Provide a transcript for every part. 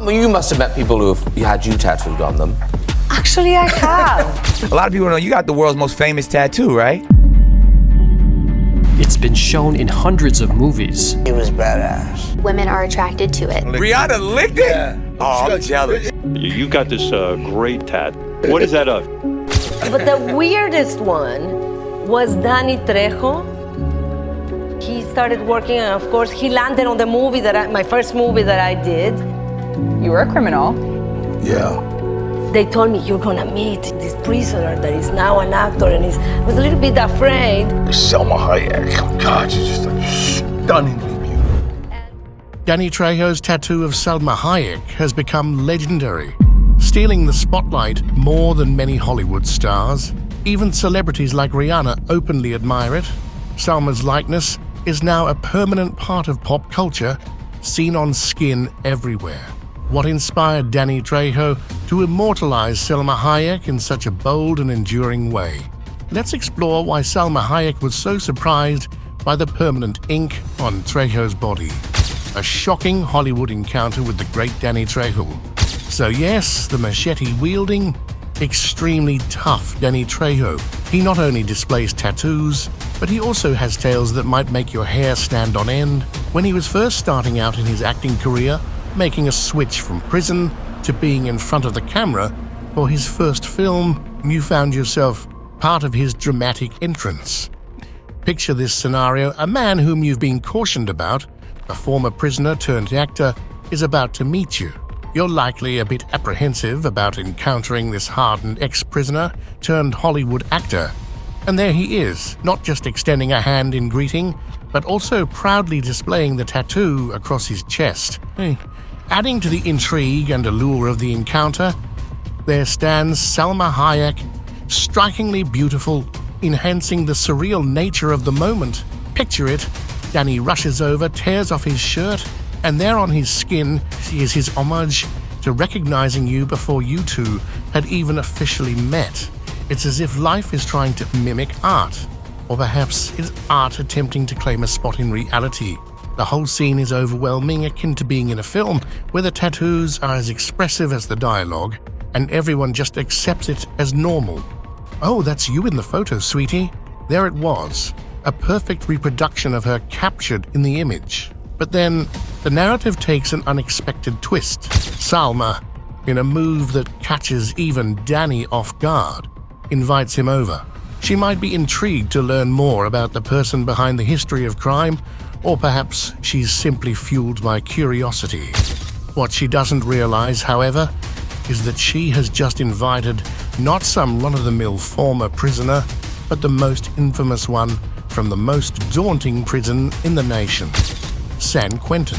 Well, you must have met people who have had you tattooed on them. Actually, I have. A lot of people know you got the world's most famous tattoo, right? It's been shown in hundreds of movies. It was badass. Women are attracted to it. Rihanna licked it? Yeah. Oh, I'm jealous. You got this great tat. What is that of? But the weirdest one was Danny Trejo. He started working, and of course, he landed on the movie my first movie that I did. You were a criminal. Yeah. They told me, you're gonna meet this prisoner that is now an actor, and I was a little bit afraid. Salma Hayek. God, she's just like stunningly beautiful. Danny Trejo's tattoo of Salma Hayek has become legendary, stealing the spotlight more than many Hollywood stars. Even celebrities like Rihanna openly admire it. Salma's likeness is now a permanent part of pop culture, seen on skin everywhere. What inspired Danny Trejo to immortalize Salma Hayek in such a bold and enduring way? Let's explore why Salma Hayek was so surprised by the permanent ink on Trejo's body. A shocking Hollywood encounter with the great Danny Trejo. So yes, the machete-wielding, extremely tough Danny Trejo. He not only displays tattoos, but he also has tales that might make your hair stand on end. When he was first starting out in his acting career, making a switch from prison to being in front of the camera for his first film, you found yourself part of his dramatic entrance. Picture this scenario: a man whom you've been cautioned about, a former prisoner turned actor, is about to meet you. You're likely a bit apprehensive about encountering this hardened ex-prisoner turned Hollywood actor. And there he is, not just extending a hand in greeting, but also proudly displaying the tattoo across his chest. Adding to the intrigue and allure of the encounter, there stands Salma Hayek, strikingly beautiful, enhancing the surreal nature of the moment. Picture it: Danny rushes over, tears off his shirt, and there on his skin is his homage to recognizing you before you two had even officially met. It's as if life is trying to mimic art, or perhaps it's art attempting to claim a spot in reality. The whole scene is overwhelming, akin to being in a film where the tattoos are as expressive as the dialogue, and everyone just accepts it as normal. Oh, that's you in the photo, sweetie. There it was, a perfect reproduction of her captured in the image. But then, the narrative takes an unexpected twist. Salma, in a move that catches even Danny off guard, invites him over. She might be intrigued to learn more about the person behind the history of crime, or perhaps she's simply fueled by curiosity. What she doesn't realize, however, is that she has just invited not some run-of-the-mill former prisoner, but the most infamous one from the most daunting prison in the nation, San Quentin.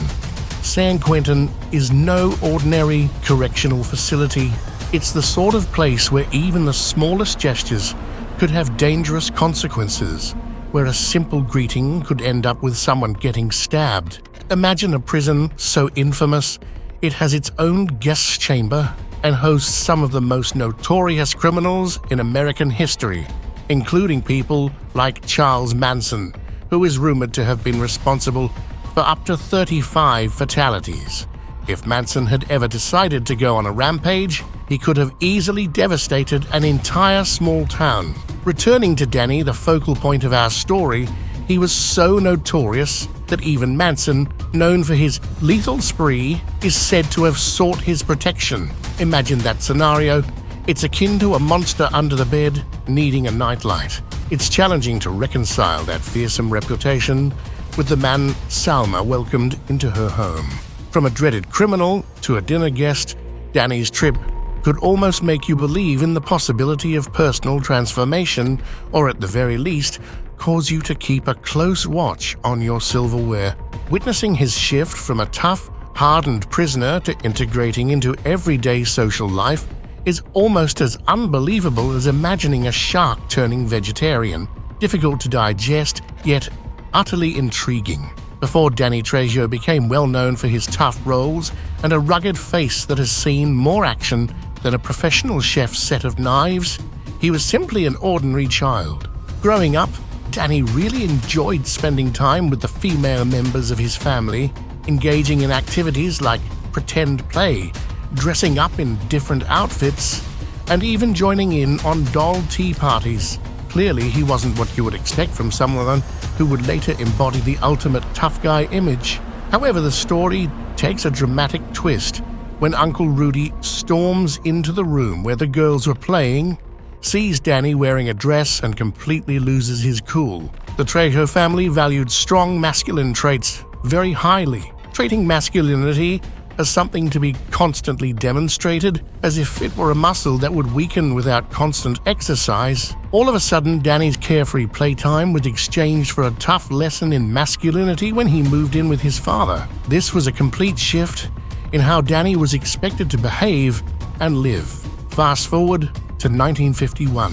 San Quentin is no ordinary correctional facility. It's the sort of place where even the smallest gestures could have dangerous consequences, where a simple greeting could end up with someone getting stabbed. Imagine a prison so infamous it has its own guest chamber and hosts some of the most notorious criminals in American history, including people like Charles Manson, who is rumored to have been responsible for up to 35 fatalities. If Manson had ever decided to go on a rampage, he could have easily devastated an entire small town. Returning to Danny, the focal point of our story, he was so notorious that even Manson, known for his lethal spree, is said to have sought his protection. Imagine that scenario. It's akin to a monster under the bed needing a nightlight. It's challenging to reconcile that fearsome reputation with the man Salma welcomed into her home. From a dreaded criminal to a dinner guest, Danny's trip could almost make you believe in the possibility of personal transformation, or at the very least, cause you to keep a close watch on your silverware. Witnessing his shift from a tough, hardened prisoner to integrating into everyday social life is almost as unbelievable as imagining a shark turning vegetarian. Difficult to digest, yet utterly intriguing. Before Danny Trejo became well known for his tough roles and a rugged face that has seen more action than a professional chef's set of knives, he was simply an ordinary child. Growing up, Danny really enjoyed spending time with the female members of his family, engaging in activities like pretend play, dressing up in different outfits, and even joining in on doll tea parties. Clearly, he wasn't what you would expect from someone who would later embody the ultimate tough guy image. However, the story takes a dramatic twist when Uncle Rudy storms into the room where the girls were playing, sees Danny wearing a dress, and completely loses his cool. The Trejo family valued strong masculine traits very highly, treating masculinity as something to be constantly demonstrated, as if it were a muscle that would weaken without constant exercise. All of a sudden, Danny's carefree playtime was exchanged for a tough lesson in masculinity when he moved in with his father. This was a complete shift in how Danny was expected to behave and live. Fast forward to 1951.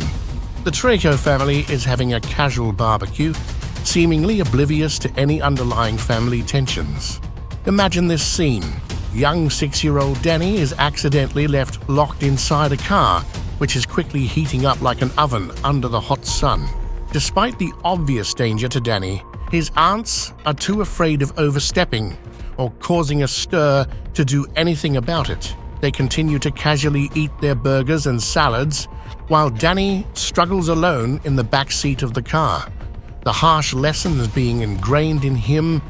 The Trejo family is having a casual barbecue, seemingly oblivious to any underlying family tensions. Imagine this scene. Young 6-year-old Danny is accidentally left locked inside a car, which is quickly heating up like an oven under the hot sun. Despite the obvious danger to Danny, his aunts are too afraid of overstepping or causing a stir to do anything about it. They continue to casually eat their burgers and salads, while Danny struggles alone in the back seat of the car. The harsh lessons being ingrained in him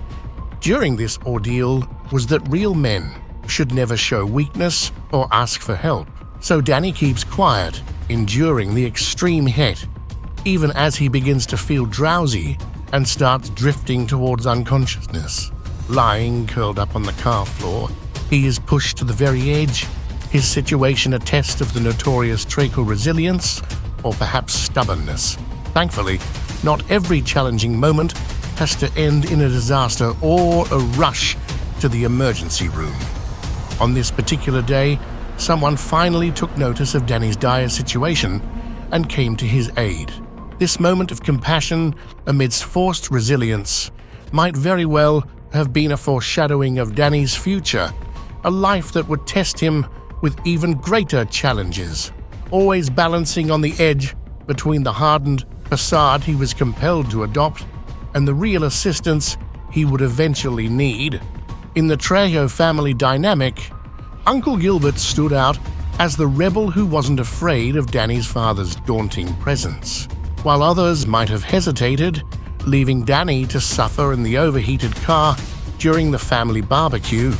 during this ordeal was that real men should never show weakness or ask for help. So Danny keeps quiet, enduring the extreme heat, even as he begins to feel drowsy and starts drifting towards unconsciousness. Lying curled up on the car floor, he is pushed to the very edge, his situation a test of the notorious Trejo resilience or perhaps stubbornness. Thankfully, not every challenging moment has to end in a disaster or a rush to the emergency room. On this particular day, someone finally took notice of Danny's dire situation and came to his aid. This moment of compassion amidst forced resilience might very well have been a foreshadowing of Danny's future, a life that would test him with even greater challenges, always balancing on the edge between the hardened facade he was compelled to adopt and the real assistance he would eventually need. In the Trejo family dynamic, Uncle Gilbert stood out as the rebel who wasn't afraid of Danny's father's daunting presence. While others might have hesitated, leaving Danny to suffer in the overheated car during the family barbecue,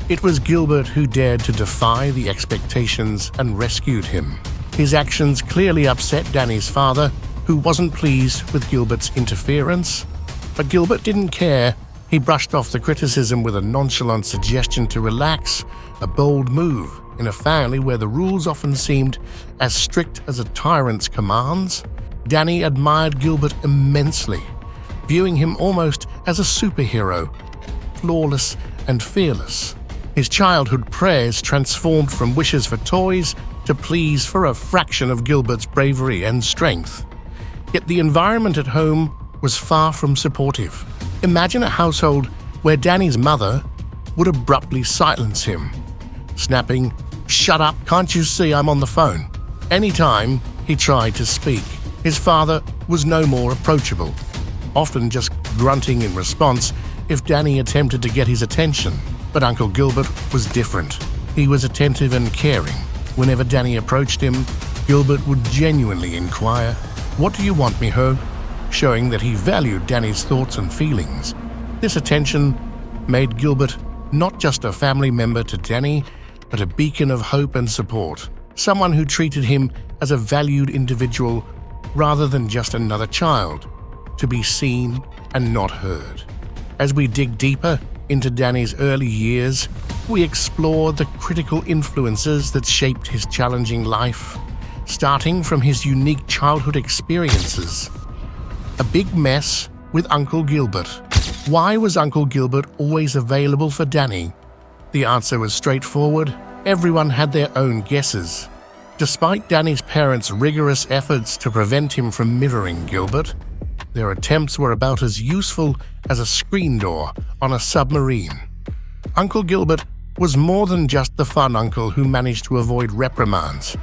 it was Gilbert who dared to defy the expectations and rescued him. His actions clearly upset Danny's father, who wasn't pleased with Gilbert's interference. But Gilbert didn't care. He brushed off the criticism with a nonchalant suggestion to relax, a bold move in a family where the rules often seemed as strict as a tyrant's commands. Danny admired Gilbert immensely, viewing him almost as a superhero, flawless and fearless. His childhood prayers transformed from wishes for toys to pleas for a fraction of Gilbert's bravery and strength. Yet the environment at home was far from supportive. Imagine a household where Danny's mother would abruptly silence him, snapping, "Shut up, can't you see I'm on the phone?" Anytime he tried to speak. His father was no more approachable, often just grunting in response if Danny attempted to get his attention. But Uncle Gilbert was different. He was attentive and caring. Whenever Danny approached him, Gilbert would genuinely inquire, "What do you want me, ho?" showing that he valued Danny's thoughts and feelings. This attention made Gilbert not just a family member to Danny, but a beacon of hope and support, someone who treated him as a valued individual rather than just another child, to be seen and not heard. As we dig deeper into Danny's early years, we explore the critical influences that shaped his challenging life, starting from his unique childhood experiences. A big mess with Uncle Gilbert. Why was Uncle Gilbert always available for Danny? The answer was straightforward. Everyone had their own guesses. Despite Danny's parents' rigorous efforts to prevent him from mirroring Gilbert, their attempts were about as useful as a screen door on a submarine. Uncle Gilbert was more than just the fun uncle who managed to avoid reprimands.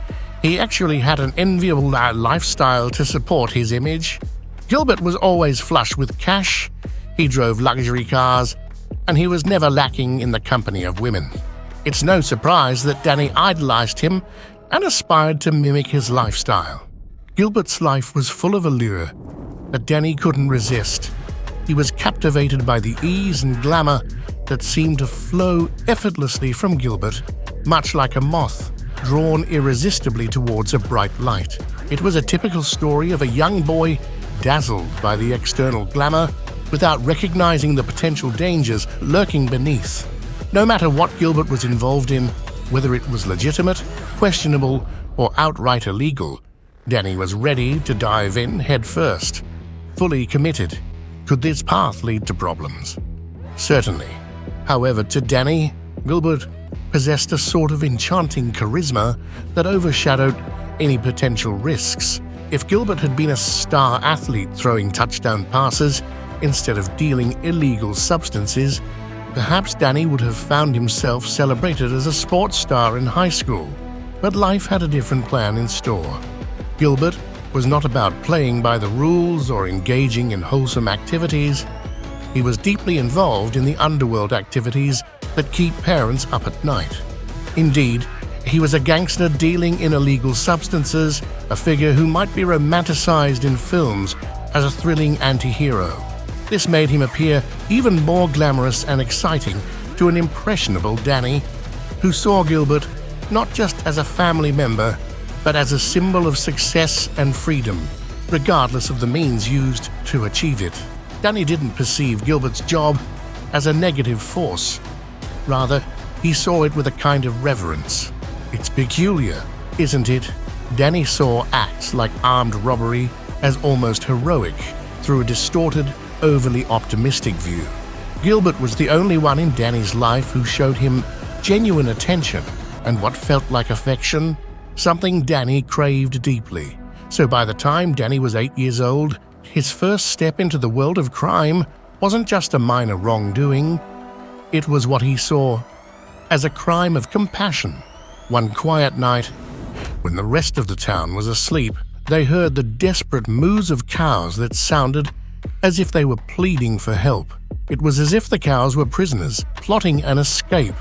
He actually had an enviable lifestyle to support his image. Gilbert was always flush with cash, he drove luxury cars, and he was never lacking in the company of women. It's no surprise that Danny idolized him and aspired to mimic his lifestyle. Gilbert's life was full of allure that Danny couldn't resist. He was captivated by the ease and glamour that seemed to flow effortlessly from Gilbert, much like a moth drawn irresistibly towards a bright light. It was a typical story of a young boy dazzled by the external glamour without recognizing the potential dangers lurking beneath. No matter what Gilbert was involved in, whether it was legitimate, questionable, or outright illegal, Danny was ready to dive in head first, fully committed. Could this path lead to problems? Certainly. However, to Danny, Gilbert possessed a sort of enchanting charisma that overshadowed any potential risks. If Gilbert had been a star athlete throwing touchdown passes instead of dealing illegal substances, perhaps Danny would have found himself celebrated as a sports star in high school. But life had a different plan in store. Gilbert was not about playing by the rules or engaging in wholesome activities. He was deeply involved in the underworld activities that keep parents up at night. Indeed, he was a gangster dealing in illegal substances, a figure who might be romanticized in films as a thrilling anti-hero. This made him appear even more glamorous and exciting to an impressionable Danny, who saw Gilbert not just as a family member, but as a symbol of success and freedom, regardless of the means used to achieve it. Danny didn't perceive Gilbert's job as a negative force. Rather, he saw it with a kind of reverence. It's peculiar, isn't it? Danny saw acts like armed robbery as almost heroic through a distorted, overly optimistic view. Gilbert was the only one in Danny's life who showed him genuine attention and what felt like affection, something Danny craved deeply. So by the time Danny was 8 years old, his first step into the world of crime wasn't just a minor wrongdoing. It was what he saw as a crime of compassion. One quiet night, when the rest of the town was asleep, they heard the desperate moos of cows that sounded as if they were pleading for help. It was as if the cows were prisoners, plotting an escape.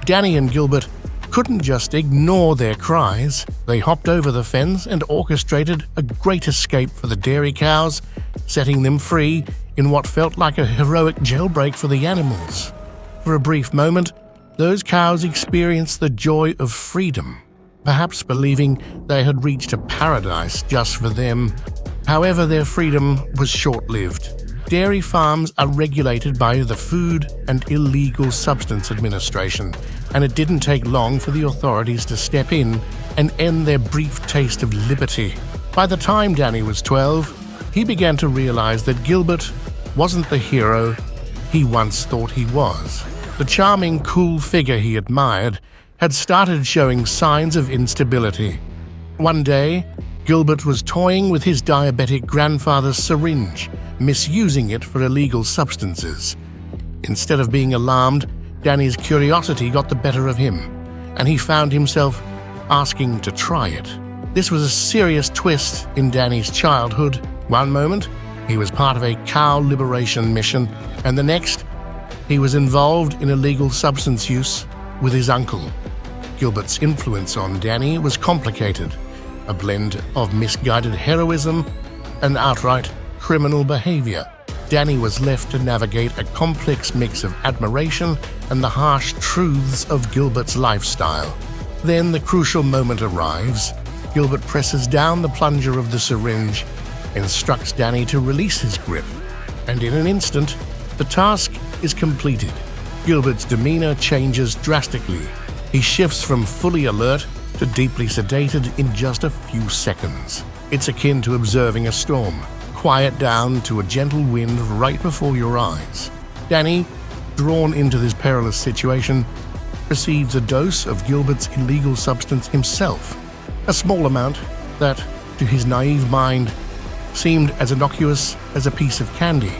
Danny and Gilbert couldn't just ignore their cries. They hopped over the fence and orchestrated a great escape for the dairy cows, setting them free in what felt like a heroic jailbreak for the animals. For a brief moment, those cows experienced the joy of freedom, perhaps believing they had reached a paradise just for them. However, their freedom was short-lived. Dairy farms are regulated by the Food and Illegal Substance Administration, and it didn't take long for the authorities to step in and end their brief taste of liberty. By the time Danny was 12, he began to realize that Gilbert wasn't the hero he once thought he was. The charming, cool figure he admired had started showing signs of instability. One day, Gilbert was toying with his diabetic grandfather's syringe, misusing it for illegal substances. Instead of being alarmed, Danny's curiosity got the better of him, and he found himself asking to try it. This was a serious twist in Danny's childhood. One moment, he was part of a cow liberation mission, and the next, he was involved in illegal substance use with his uncle. Gilbert's influence on Danny was complicated, a blend of misguided heroism and outright criminal behavior. Danny was left to navigate a complex mix of admiration and the harsh truths of Gilbert's lifestyle. Then the crucial moment arrives. Gilbert presses down the plunger of the syringe, instructs Danny to release his grip, and in an instant, the task is completed. Gilbert's demeanor changes drastically. He shifts from fully alert to deeply sedated in just a few seconds. It's akin to observing a storm, quiet down to a gentle wind right before your eyes. Danny, drawn into this perilous situation, receives a dose of Gilbert's illegal substance himself, a small amount that, to his naive mind, seemed as innocuous as a piece of candy.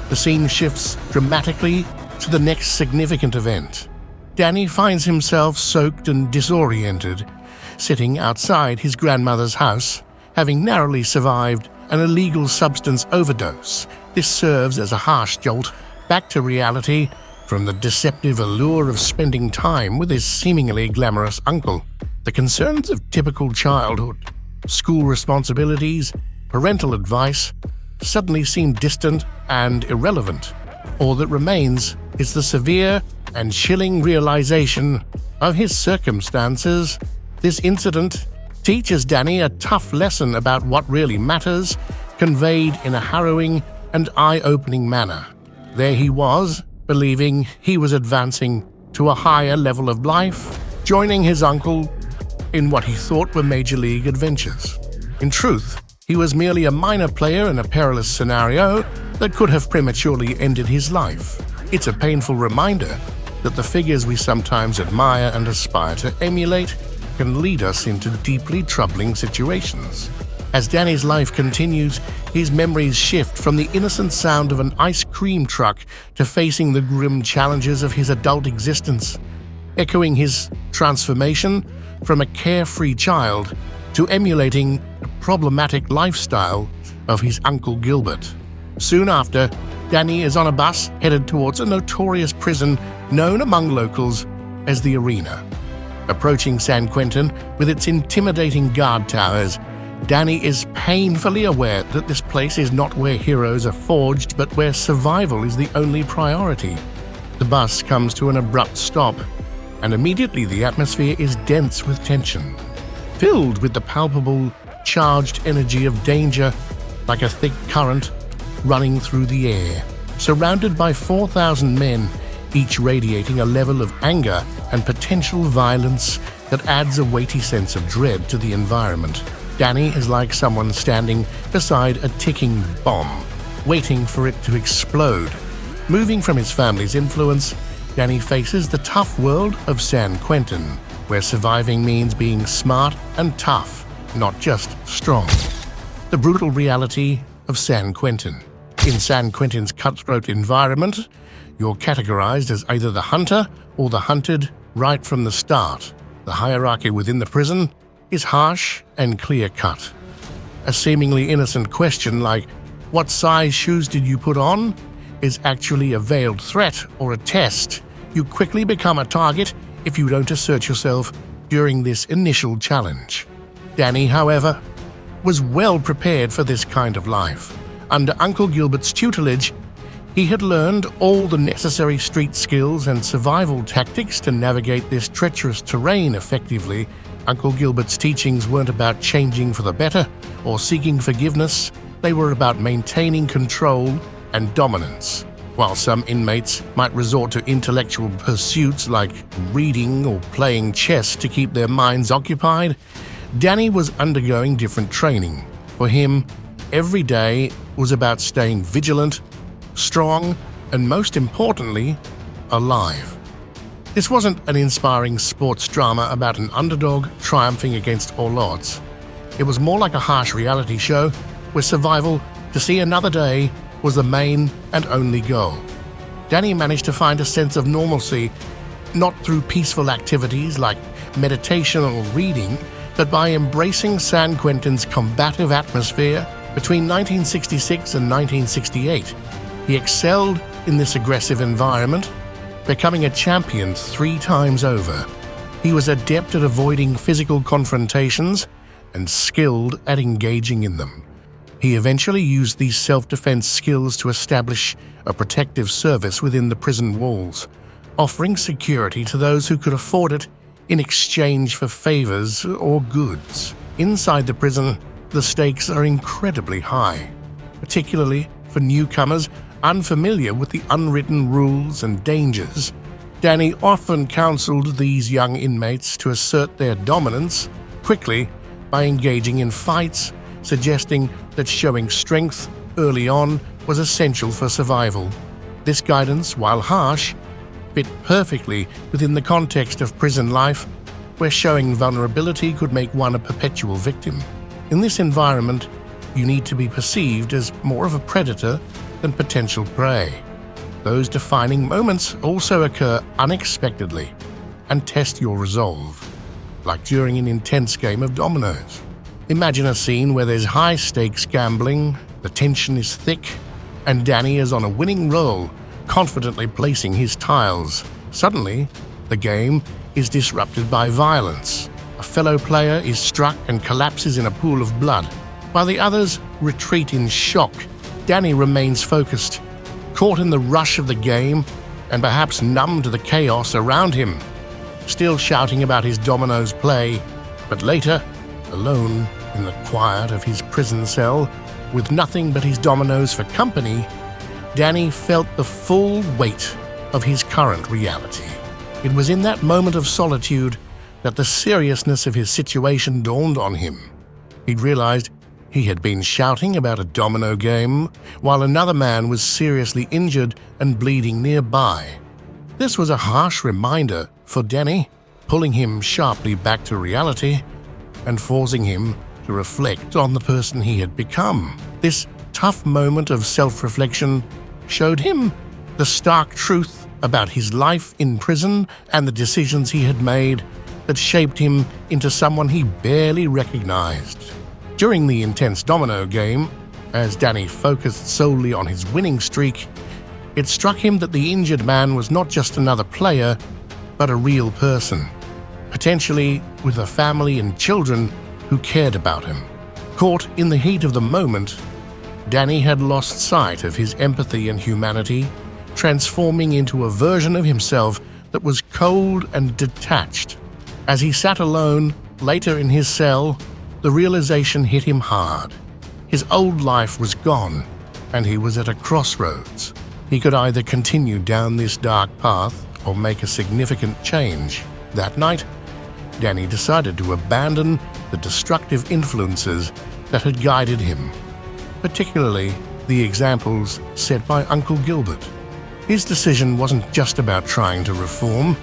The scene shifts dramatically to the next significant event. Danny finds himself soaked and disoriented, sitting outside his grandmother's house, having narrowly survived an illegal substance overdose. This serves as a harsh jolt back to reality From the deceptive allure of spending time with his seemingly glamorous uncle, the concerns of typical childhood, school responsibilities, parental advice, suddenly seem distant and irrelevant. All that remains is the severe and chilling realization of his circumstances. This incident teaches Danny a tough lesson about what really matters, conveyed in a harrowing and eye-opening manner. There he was, believing he was advancing to a higher level of life, joining his uncle in what he thought were major league adventures. In truth, he was merely a minor player in a perilous scenario that could have prematurely ended his life. It's a painful reminder that the figures we sometimes admire and aspire to emulate can lead us into deeply troubling situations. As Danny's life continues, his memories shift from the innocent sound of an ice cream truck to facing the grim challenges of his adult existence, echoing his transformation from a carefree child to emulating the problematic lifestyle of his Uncle Gilbert. Soon after, Danny is on a bus headed towards a notorious prison known among locals as the Arena. Approaching San Quentin with its intimidating guard towers, Danny is painfully aware that this place is not where heroes are forged, but where survival is the only priority. The bus comes to an abrupt stop, and immediately the atmosphere is dense with tension, filled with the palpable, charged energy of danger, like a thick current running through the air. Surrounded by 4,000 men, each radiating a level of anger and potential violence that adds a weighty sense of dread to the environment. Danny is like someone standing beside a ticking bomb, waiting for it to explode. Moving from his family's influence, Danny faces the tough world of San Quentin, where surviving means being smart and tough, not just strong. The brutal reality of San Quentin. In San Quentin's cutthroat environment, you're categorized as either the hunter or the hunted right from the start. The hierarchy within the prison is harsh and clear-cut. A seemingly innocent question like, "What size shoes did you put on?" is actually a veiled threat or a test. You quickly become a target if you don't assert yourself during this initial challenge. Danny, however, was well prepared for this kind of life. Under Uncle Gilbert's tutelage, he had learned all the necessary street skills and survival tactics to navigate this treacherous terrain effectively. Uncle Gilbert's teachings weren't about changing for the better or seeking forgiveness. They were about maintaining control and dominance. While some inmates might resort to intellectual pursuits like reading or playing chess to keep their minds occupied, Danny was undergoing different training. For him, every day was about staying vigilant, strong, and most importantly, alive. This wasn't an inspiring sports drama about an underdog triumphing against all odds. It was more like a harsh reality show where survival to see another day was the main and only goal. Danny managed to find a sense of normalcy, not through peaceful activities like meditation or reading, but by embracing San Quentin's combative atmosphere. Between 1966 and 1968, he excelled in this aggressive environment, becoming a champion 3 times over. He was adept at avoiding physical confrontations and skilled at engaging in them. He eventually used these self-defense skills to establish a protective service within the prison walls, offering security to those who could afford it in exchange for favors or goods. Inside the prison, the stakes are incredibly high, particularly for newcomers unfamiliar with the unwritten rules and dangers. Danny often counseled these young inmates to assert their dominance quickly by engaging in fights, suggesting that showing strength early on was essential for survival. This guidance, while harsh, fit perfectly within the context of prison life, where showing vulnerability could make one a perpetual victim. In this environment, you need to be perceived as more of a predator than potential prey. Those defining moments also occur unexpectedly and test your resolve, like during an intense game of dominoes. Imagine a scene where there's high-stakes gambling, the tension is thick, and Danny is on a winning roll, confidently placing his tiles. Suddenly, the game is disrupted by violence. A fellow player is struck and collapses in a pool of blood. While the others retreat in shock, Danny remains focused, caught in the rush of the game and perhaps numb to the chaos around him, still shouting about his dominoes play, but later, alone in the quiet of his prison cell, with nothing but his dominoes for company, Danny felt the full weight of his current reality. It was in that moment of solitude that the seriousness of his situation dawned on him. He'd realized he had been shouting about a domino game while another man was seriously injured and bleeding nearby. This was a harsh reminder for Danny, pulling him sharply back to reality and forcing him to reflect on the person he had become. This tough moment of self-reflection showed him the stark truth about his life in prison and the decisions he had made that shaped him into someone he barely recognized. During the intense domino game, as Danny focused solely on his winning streak, it struck him that the injured man was not just another player, but a real person, potentially with a family and children who cared about him. Caught in the heat of the moment, Danny had lost sight of his empathy and humanity, transforming into a version of himself that was cold and detached. As he sat alone, later in his cell, the realization hit him hard. His old life was gone, and he was at a crossroads. He could either continue down this dark path or make a significant change. That night, Danny decided to abandon the destructive influences that had guided him, particularly the examples set by Uncle Gilbert. His decision wasn't just about trying to reform,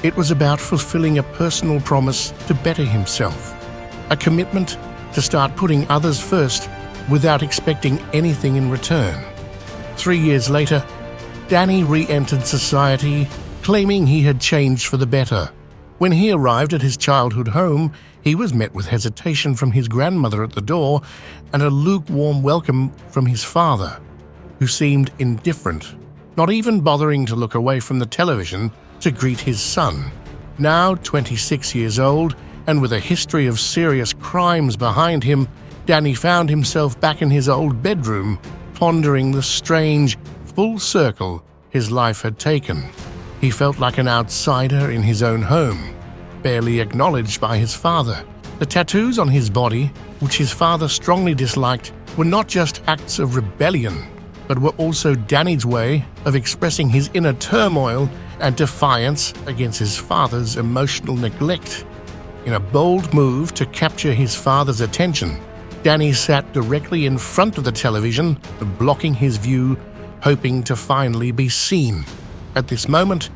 it was about fulfilling a personal promise to better himself, a commitment to start putting others first without expecting anything in return. 3 years later, Danny re-entered society, claiming he had changed for the better. When he arrived at his childhood home, he was met with hesitation from his grandmother at the door and a lukewarm welcome from his father, who seemed indifferent, not even bothering to look away from the television to greet his son. Now 26 years old and with a history of serious crimes behind him, Danny found himself back in his old bedroom, pondering the strange full circle his life had taken. He felt like an outsider in his own home, barely acknowledged by his father. The tattoos on his body, which his father strongly disliked, were not just acts of rebellion, but were also Danny's way of expressing his inner turmoil and defiance against his father's emotional neglect. In a bold move to capture his father's attention, Danny sat directly in front of the television, blocking his view, hoping to finally be seen. At this moment,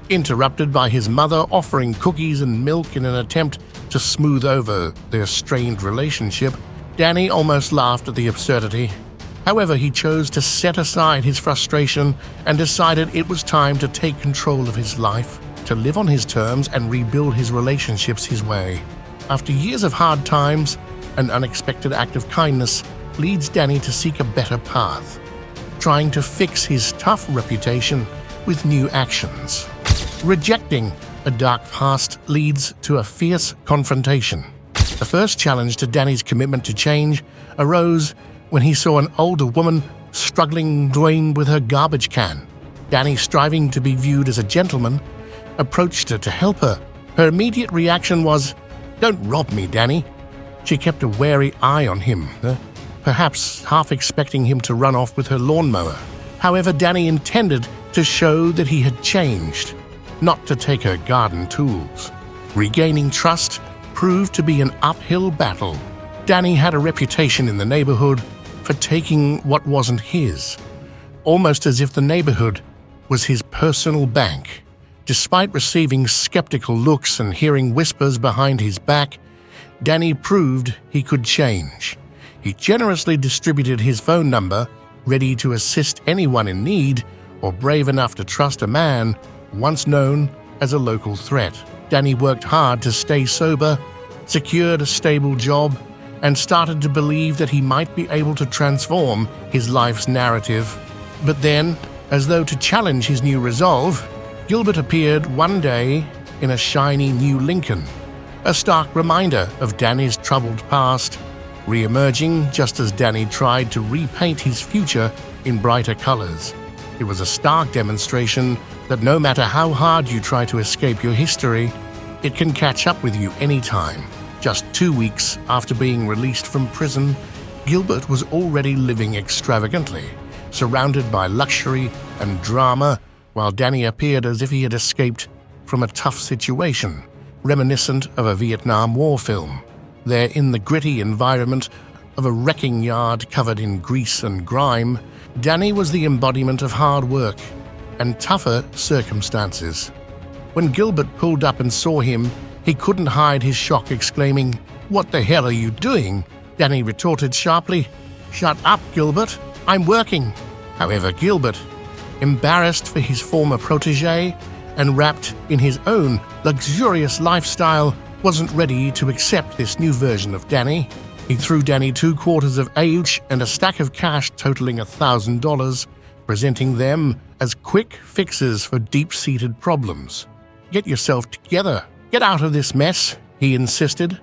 interrupted by his mother offering cookies and milk in an attempt to smooth over their strained relationship, Danny almost laughed at the absurdity. However, he chose to set aside his frustration and decided it was time to take control of his life, to live on his terms and rebuild his relationships his way. After years of hard times, an unexpected act of kindness leads Danny to seek a better path, trying to fix his tough reputation with new actions. Rejecting a dark past leads to a fierce confrontation. The first challenge to Danny's commitment to change arose when he saw an older woman struggling with her garbage can. Danny, striving to be viewed as a gentleman, approached her to help her. Her immediate reaction was, "Don't rob me, Danny." She kept a wary eye on him, perhaps half expecting him to run off with her lawnmower. However, Danny intended to show that he had changed, not to take her garden tools. Regaining trust proved to be an uphill battle. Danny had a reputation in the neighborhood for taking what wasn't his, almost as if the neighborhood was his personal bank. Despite receiving skeptical looks and hearing whispers behind his back, Danny proved he could change. He generously distributed his phone number, ready to assist anyone in need or brave enough to trust a man once known as a local threat. Danny worked hard to stay sober, secured a stable job, and started to believe that he might be able to transform his life's narrative. But then, As though to challenge his new resolve, Gilbert appeared one day in a shiny new Lincoln, a stark reminder of Danny's troubled past, re-emerging just as Danny tried to repaint his future in brighter colors. It was a stark demonstration that no matter how hard you try to escape your history, it can catch up with you anytime. Just 2 weeks after being released from prison, Gilbert was already living extravagantly, surrounded by luxury and drama, while Danny appeared as if he had escaped from a tough situation, reminiscent of a Vietnam War film. There, in the gritty environment of a wrecking yard covered in grease and grime, Danny was the embodiment of hard work and tougher circumstances. When Gilbert pulled up and saw him, he couldn't hide his shock, exclaiming, "What the hell are you doing?" Danny retorted sharply, "Shut up, Gilbert. I'm working." However, Gilbert, embarrassed for his former protege and wrapped in his own luxurious lifestyle, wasn't ready to accept this new version of Danny. He threw Danny 2 quarters of age and a stack of cash totaling $1,000, presenting them as quick fixes for deep-seated problems. "Get yourself together. Get out of this mess," he insisted,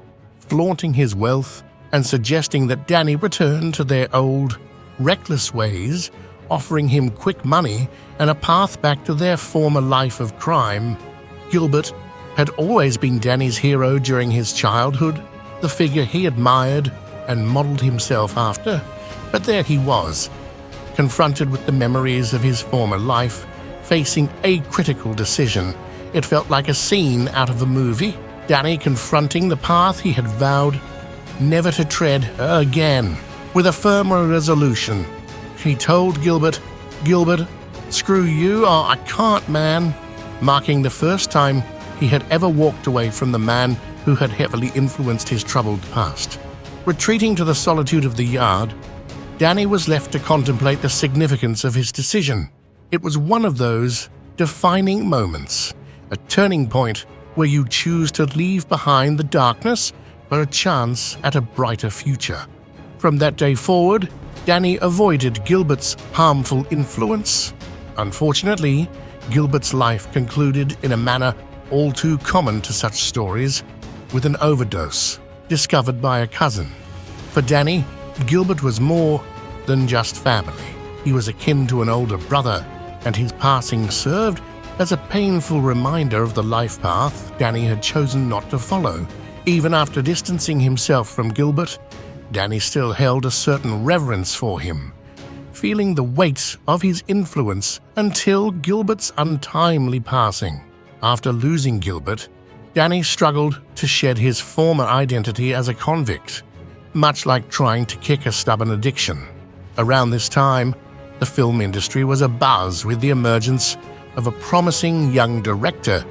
flaunting his wealth and suggesting that Danny return to their old, reckless ways, offering him quick money and a path back to their former life of crime. Gilbert had always been Danny's hero during his childhood, the figure he admired and modeled himself after. But there he was, confronted with the memories of his former life, facing a critical decision. It felt like a scene out of a movie, Danny confronting the path he had vowed never to tread again. With a firmer resolution, he told Gilbert, "Gilbert, screw you, or I can't, man," marking the first time he had ever walked away from the man who had heavily influenced his troubled past. Retreating to the solitude of the yard, Danny was left to contemplate the significance of his decision. It was one of those defining moments, a turning point where you choose to leave behind the darkness for a chance at a brighter future. From that day forward, Danny avoided Gilbert's harmful influence. Unfortunately, Gilbert's life concluded in a manner all too common to such stories, with an overdose discovered by a cousin. For Danny, Gilbert was more than just family. He was akin to an older brother, and his passing served as a painful reminder of the life path Danny had chosen not to follow. Even after distancing himself from Gilbert, Danny still held a certain reverence for him, feeling the weight of his influence until Gilbert's untimely passing. After losing Gilbert, Danny struggled to shed his former identity as a convict, much like trying to kick a stubborn addiction. Around this time, the film industry was abuzz with the emergence of a promising young director,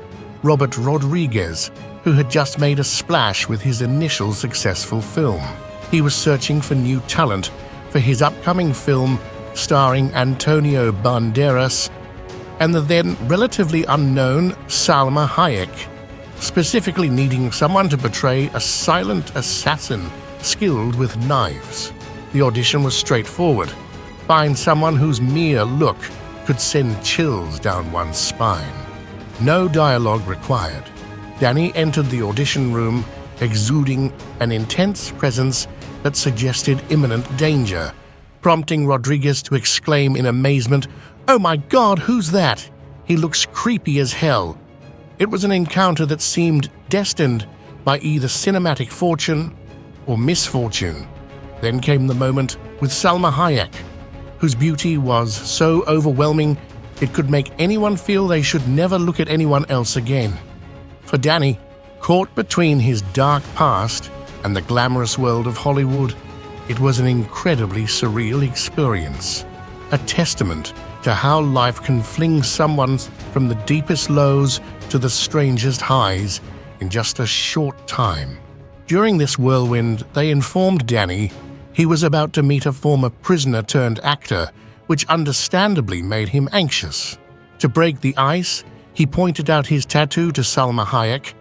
Robert Rodriguez, who had just made a splash with his initial successful film. He was searching for new talent for his upcoming film starring Antonio Banderas and the then relatively unknown Salma Hayek, specifically needing someone to portray a silent assassin skilled with knives. The audition was straightforward. Find someone whose mere look could send chills down one's spine. No dialogue required. Danny entered the audition room exuding an intense presence that suggested imminent danger, prompting Rodriguez to exclaim in amazement, "Oh my God, who's that? He looks creepy as hell." It was an encounter that seemed destined by either cinematic fortune or misfortune. Then came the moment with Salma Hayek, whose beauty was so overwhelming it could make anyone feel they should never look at anyone else again. For Danny, caught between his dark past and the glamorous world of Hollywood, it was an incredibly surreal experience, a testament to how life can fling someone from the deepest lows to the strangest highs in just a short time. During this whirlwind, they informed Danny he was about to meet a former prisoner-turned-actor, which understandably made him anxious. To break the ice, he pointed out his tattoo to Salma Hayek,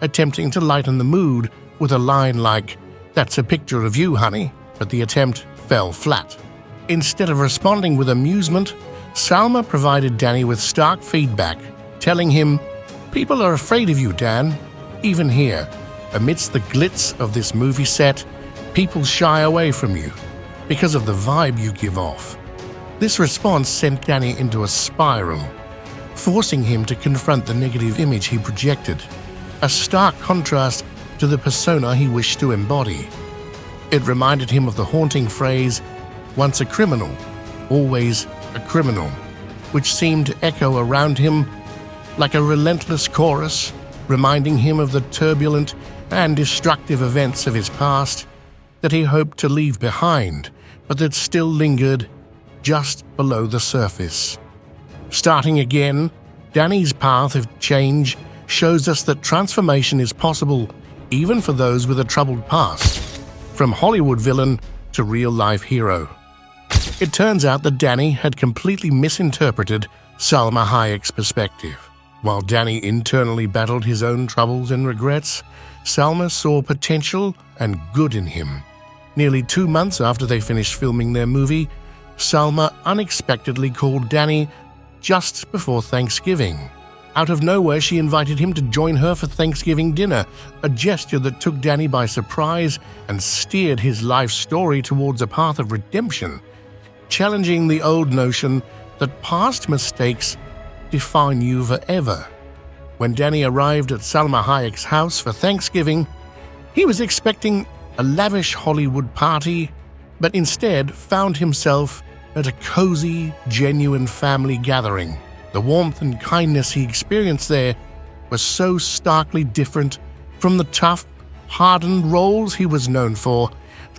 attempting to lighten the mood with a line like, "That's a picture of you, honey," but the attempt fell flat. Instead of responding with amusement, Salma provided Danny with stark feedback, telling him, "People are afraid of you, Dan. Even here, amidst the glitz of this movie set, people shy away from you because of the vibe you give off." This response sent Danny into a spiral, forcing him to confront the negative image he projected, a stark contrast to the persona he wished to embody. It reminded him of the haunting phrase, "Once a criminal, always a criminal," which seemed to echo around him like a relentless chorus, reminding him of the turbulent and destructive events of his past that he hoped to leave behind, but that still lingered just below the surface. Starting again, Danny's path of change shows us that transformation is possible even for those with a troubled past, from Hollywood villain to real-life hero. It turns out that Danny had completely misinterpreted Salma Hayek's perspective. While Danny internally battled his own troubles and regrets, Salma saw potential and good in him. Nearly 2 months after they finished filming their movie, Salma unexpectedly called Danny just before Thanksgiving. Out of nowhere, she invited him to join her for Thanksgiving dinner, a gesture that took Danny by surprise and steered his life story towards a path of redemption, challenging the old notion that past mistakes define you forever. When Danny arrived at Salma Hayek's house for Thanksgiving, he was expecting a lavish Hollywood party, but instead found himself at a cozy, genuine family gathering. The warmth and kindness he experienced there was so starkly different from the tough, hardened roles he was known for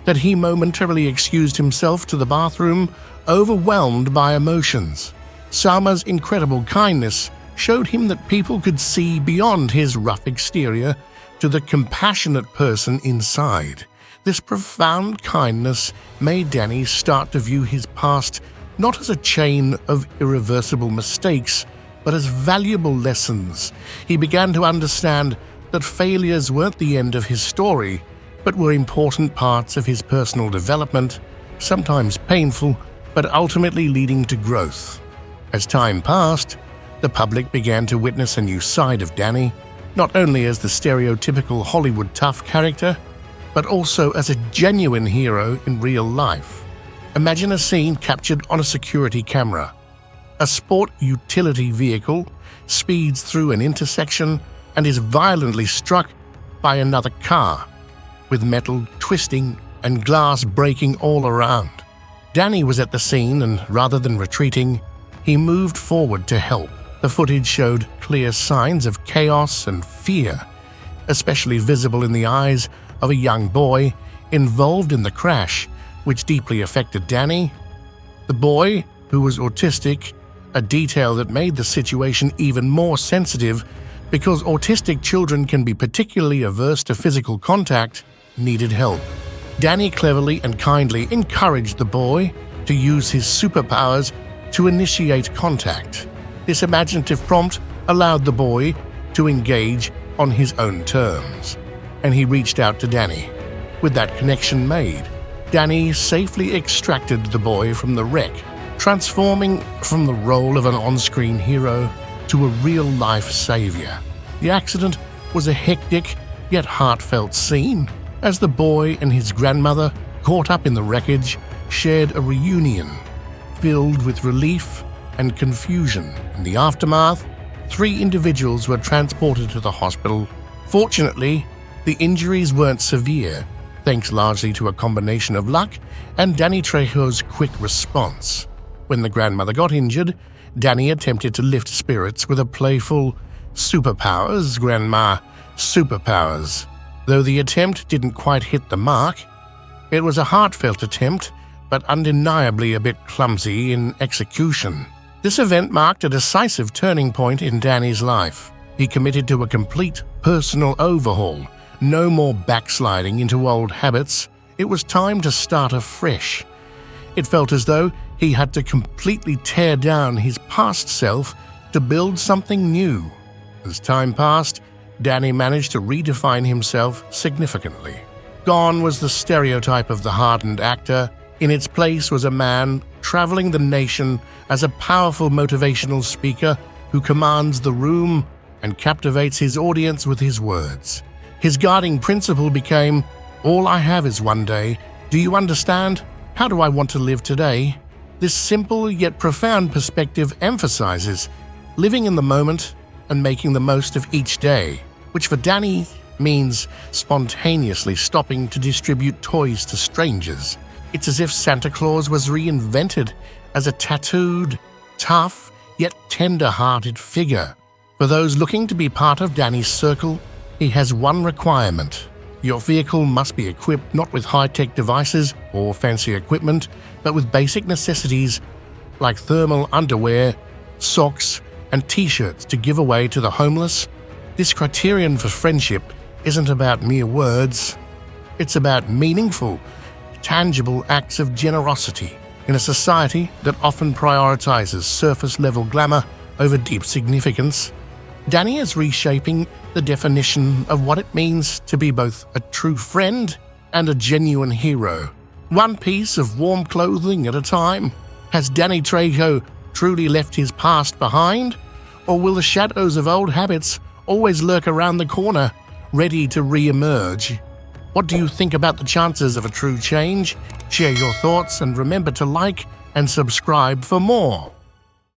that he momentarily excused himself to the bathroom, overwhelmed by emotions. Salma's incredible kindness showed him that people could see beyond his rough exterior to the compassionate person inside. This profound kindness made Danny start to view his past not as a chain of irreversible mistakes, but as valuable lessons. He began to understand that failures weren't the end of his story, but were important parts of his personal development, sometimes painful, but ultimately leading to growth. As time passed, the public began to witness a new side of Danny, not only as the stereotypical Hollywood tough character, but also as a genuine hero in real life. Imagine a scene captured on a security camera. A sport utility vehicle speeds through an intersection and is violently struck by another car, with metal twisting and glass breaking all around. Danny was at the scene, and rather than retreating, he moved forward to help. The footage showed clear signs of chaos and fear, especially visible in the eyes of a young boy involved in the crash, which deeply affected Danny. The boy, who was autistic, a detail that made the situation even more sensitive because autistic children can be particularly averse to physical contact, needed help. Danny cleverly and kindly encouraged the boy to use his superpowers to initiate contact. This imaginative prompt allowed the boy to engage on his own terms, and he reached out to Danny. With that connection made, Danny safely extracted the boy from the wreck, transforming from the role of an on-screen hero to a real-life savior. The accident was a hectic yet heartfelt scene, as the boy and his grandmother, caught up in the wreckage, shared a reunion filled with relief and confusion. In the aftermath, 3 individuals were transported to the hospital. Fortunately, the injuries weren't severe, thanks largely to a combination of luck and Danny Trejo's quick response. When the grandmother got injured, Danny attempted to lift spirits with a playful, "Superpowers, Grandma, superpowers." Though the attempt didn't quite hit the mark, it was a heartfelt attempt, but undeniably a bit clumsy in execution. This event marked a decisive turning point in Danny's life. He committed to a complete personal overhaul. No more backsliding into old habits. It was time to start afresh. It felt as though he had to completely tear down his past self to build something new. As time passed, Danny managed to redefine himself significantly. Gone was the stereotype of the hardened actor. In its place was a man traveling the nation as a powerful motivational speaker who commands the room and captivates his audience with his words. His guiding principle became, "All I have is one day. Do you understand? How do I want to live today?" This simple yet profound perspective emphasizes living in the moment and making the most of each day, which for Danny means spontaneously stopping to distribute toys to strangers. It's as if Santa Claus was reinvented as a tattooed, tough, yet tender-hearted figure. For those looking to be part of Danny's circle, he has one requirement. Your vehicle must be equipped not with high-tech devices or fancy equipment, but with basic necessities like thermal underwear, socks, and t-shirts to give away to the homeless. This criterion for friendship isn't about mere words. It's about meaningful, tangible acts of generosity in a society that often prioritizes surface-level glamour over deep significance. Danny is reshaping the definition of what it means to be both a true friend and a genuine hero. One piece of warm clothing at a time. Has Danny Trejo truly left his past behind? Or will the shadows of old habits always lurk around the corner, ready to re-emerge? What do you think about the chances of a true change? Share your thoughts and remember to like and subscribe for more.